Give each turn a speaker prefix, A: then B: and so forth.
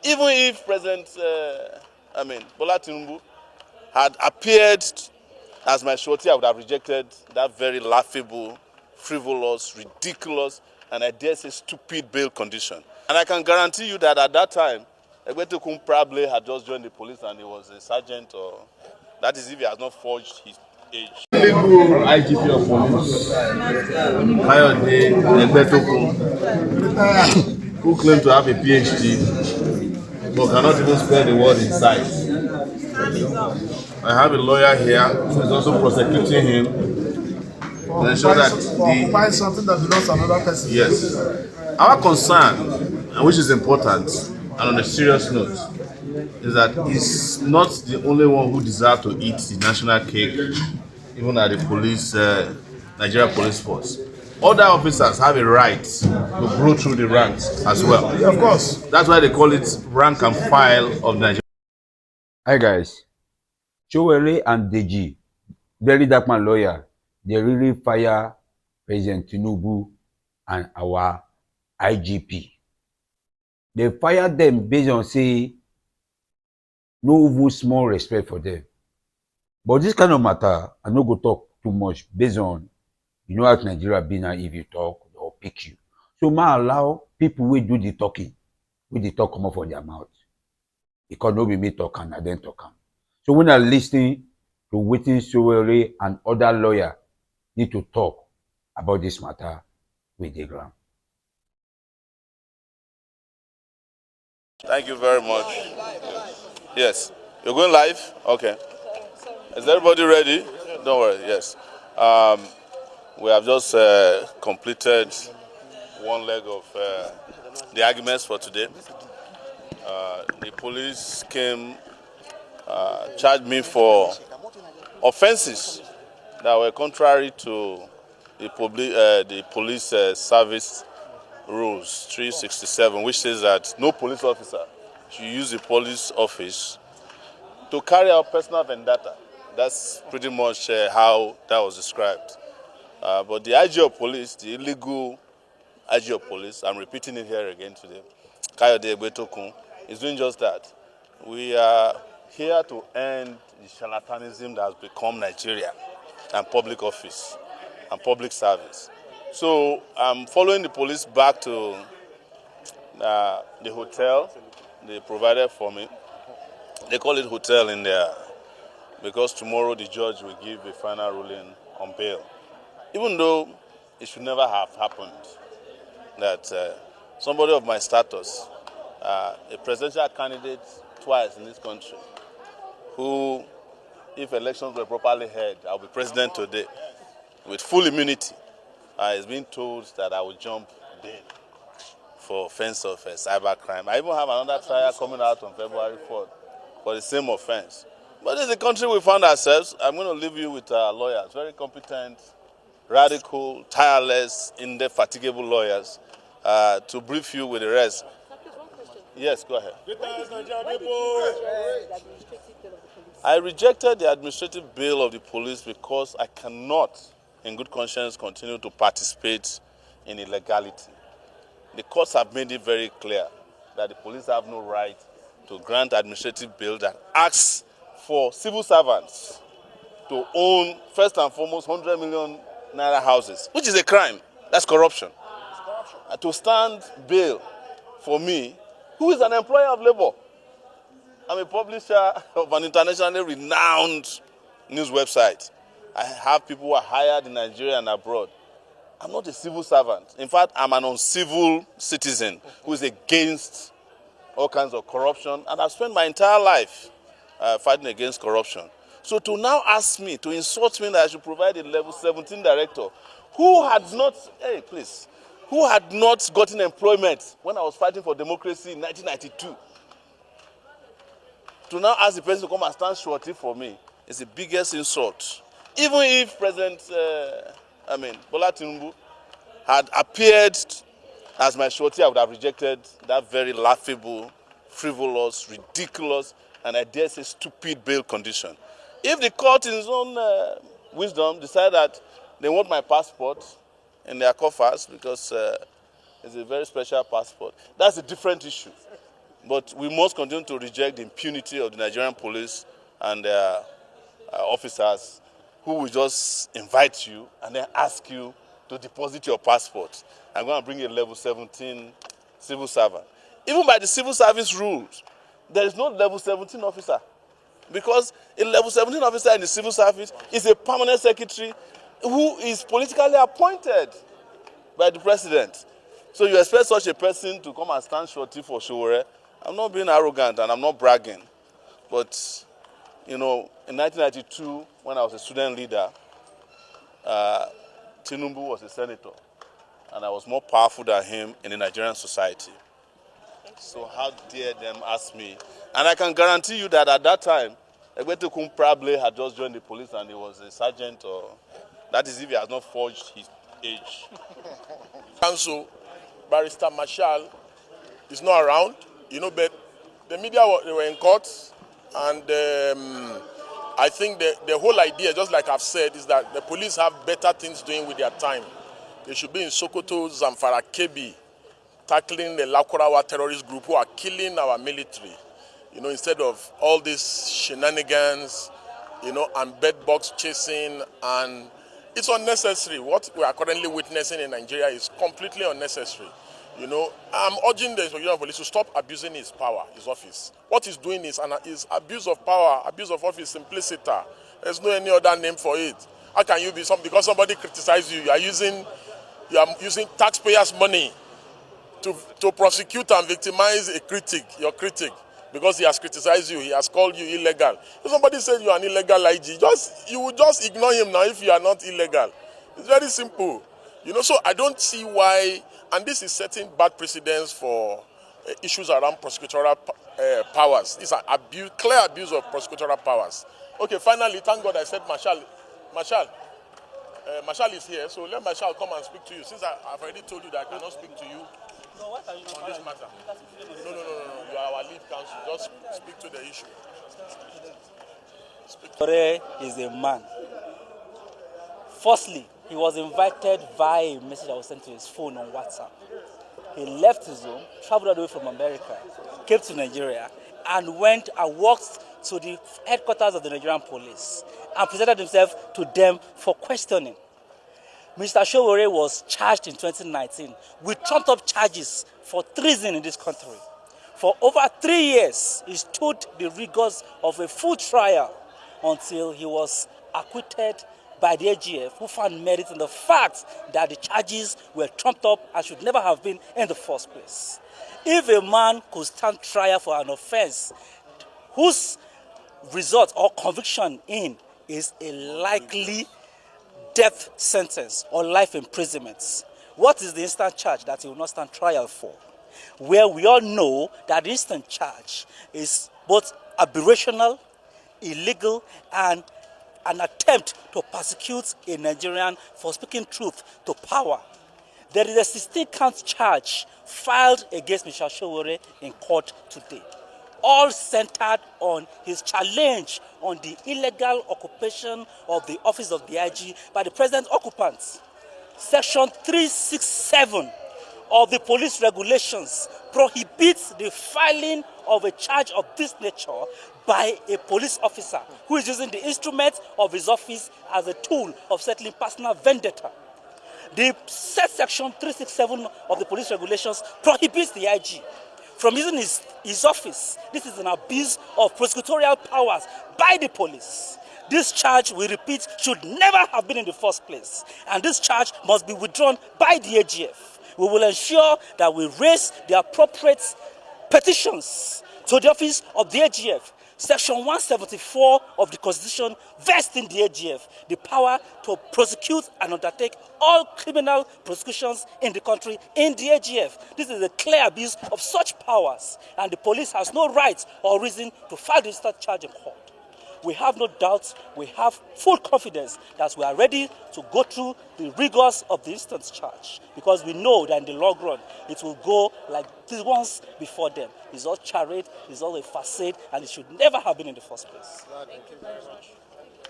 A: Even if President, Bola Tinubu had appeared as my surety, I would have rejected that very laughable, frivolous, ridiculous, and I dare say stupid bail condition. And I can guarantee you that at that time, Egbetekun probably had just joined the police and he was a sergeant, or that is if he has not forged his age.
B: Tinubu IGP of police, Egbetekun, who claimed to have a PhD but cannot even spell the word in sight. I have a lawyer here who is also prosecuting him to ensure that
C: find something that belongs to another person.
B: Yes. Our concern, and which is important, and on a serious note, is that he's not the only one who deserves to eat the national cake, even at the police, Nigeria Police Force. Other officers have a right to grow through the ranks as well.
C: Yeah, of course.
B: That's why they call it rank and file of Nigeria.
D: Hi guys, Sowore and Deji, very dark man lawyer, they really fire President Tinubu and our IGP. They fire them based on say no even small respect for them. But this kind of matter, I no go talk too much based on how Nigeria be now. If you talk, they'll pick you. So ma allow people who do the talking, with the talk come up from their mouth. Because no be me talk and I then talk. So when I listen to waiting Sowore and other lawyers need to talk about this matter with the ground.
A: Thank you very much. Yes. You're going live? Okay. Is everybody ready? Don't worry, yes. We have just completed one leg of the arguments for today. The police came, charged me for offenses that were contrary to the police service rules 367, which says that no police officer should use the police office to carry out personal vendetta. That's pretty much how that was described. But the IG of police, the illegal IG of police, I'm repeating it here again today, Egbetekun, is doing just that. We are here to end the charlatanism that has become Nigeria and public office and public service. So I'm following the police back to the hotel they provided for me. They call it hotel in there because tomorrow the judge will give a final ruling on bail. Even though it should never have happened that somebody of my status, a presidential candidate twice in this country, who, if elections were properly held, I'll be president today with full immunity, is being told that I will jump bail for offense of cyber crime. I even have another trial coming out on February 4th for the same offense. But this is the country we found ourselves. I'm going to leave you with lawyers, very competent, radical, tireless, indefatigable lawyers to brief you with the rest. Yes, go ahead. I rejected the administrative bail of the police because I cannot, in good conscience, continue to participate in illegality. The courts have made it very clear that the police have no right to grant administrative bail that asks for civil servants to own, first and foremost, 100 million naira houses, which is a crime. That's corruption. To stand bail for me, who is an employer of labor. I'm a publisher of an internationally renowned news website. I have people who are hired in Nigeria and abroad. I'm not a civil servant. In fact, I'm an uncivil citizen who is against all kinds of corruption, and I've spent my entire life fighting against corruption. So to now ask me, to insult me that I should provide a level 17 director who had not, who had not gotten employment when I was fighting for democracy in 1992, to now ask the president to come and stand surety for me is the biggest insult. Even if President Bola Tinubu had appeared as my surety, I would have rejected that very laughable, frivolous, ridiculous, and I dare say stupid bail condition. If the court in its own wisdom decide that they want my passport in their coffers because it's a very special passport, that's a different issue. But we must continue to reject the impunity of the Nigerian police and their officers who will just invite you and then ask you to deposit your passport. I'm going to bring a level 17 civil servant. Even by the civil service rules, there is no level 17 officer. Because a level 17 officer in the civil service is a permanent secretary who is politically appointed by the president. So you expect such a person to come and stand shorty for Sowore. I'm not being arrogant and I'm not bragging. But, you know, in 1992, when I was a student leader, Tinubu was a senator. And I was more powerful than him in the Nigerian society. So how dare them ask me? And I can guarantee you that at that time, Egbetekun probably had just joined the police and he was a sergeant, or that is if he has not forged his age.
E: Council, Barrister Marshall is not around, you know, but the media they were in court, and I think the whole idea, just like I've said, is that the police have better things doing with their time. They should be in Sokoto, Zamfara, Kebbi, tackling the Lakurawa terrorist group who are killing our military, you know, instead of all these shenanigans, you know, and bedbox chasing, and it's unnecessary. What we are currently witnessing in Nigeria is completely unnecessary. You know, I'm urging the Nigerian police to stop abusing his power, his office. What he's doing is abuse of power, abuse of office, simpliciter. There's no any other name for it. How can you be because somebody criticizes you? You are using taxpayers' money to prosecute and victimize a critic, your critic, because he has criticized you, he has called you illegal. If somebody says you are an illegal IG, you will just ignore him now if you are not illegal. It's very simple. You know, so I don't see why, and this is setting bad precedents for issues around prosecutorial powers. It's an clear abuse of prosecutorial powers. Okay, finally, thank God I said Marshall is here, so let Marshall come and speak to you. Since I've already told you that I cannot speak to you on this matter. No. You are our lead counsel. Just speak to the issue.
F: Sowore is a man. Firstly, he was invited via a message that was sent to his phone on WhatsApp. He left his home, traveled all the way from America, came to Nigeria, and went and walked to the headquarters of the Nigerian police and presented himself to them for questioning. Mr. Sowore was charged in 2019 with trumped-up charges for treason in this country. For over 3 years, he stood the rigors of a full trial until he was acquitted by the AGF, who found merit in the fact that the charges were trumped up and should never have been in the first place. If a man could stand trial for an offense whose result or conviction in is a likely death sentence or life imprisonment, what is the instant charge that he will not stand trial for? Where we all know that the instant charge is both aberrational, illegal, and an attempt to persecute a Nigerian for speaking truth to power. There is a 16-count charge filed against Mr. Sowore in court today, all centered on his challenge on the illegal occupation of the office of the IG by the present occupants. Section 367 of the police regulations prohibits the filing of a charge of this nature by a police officer who is using the instrument of his office as a tool of settling personal vendetta. The said section 367 of the police regulations prohibits the IG from using his office. This is an abuse of prosecutorial powers by the police. This charge, we repeat, should never have been in the first place. And this charge must be withdrawn by the AGF. We will ensure that we raise the appropriate petitions to the office of the AGF. Section 174 of the Constitution vests in the AGF the power to prosecute and undertake all criminal prosecutions in the country in the AGF. This is a clear abuse of such powers, and the police has no right or reason to file this charge in court. We have no doubts, we have full confidence that we are ready to go through the rigors of the instant charge, because we know that in the long run it will go like the ones before them. It's all charade, it's all a facade, and it should never have been in the first place.
E: Thank you very much.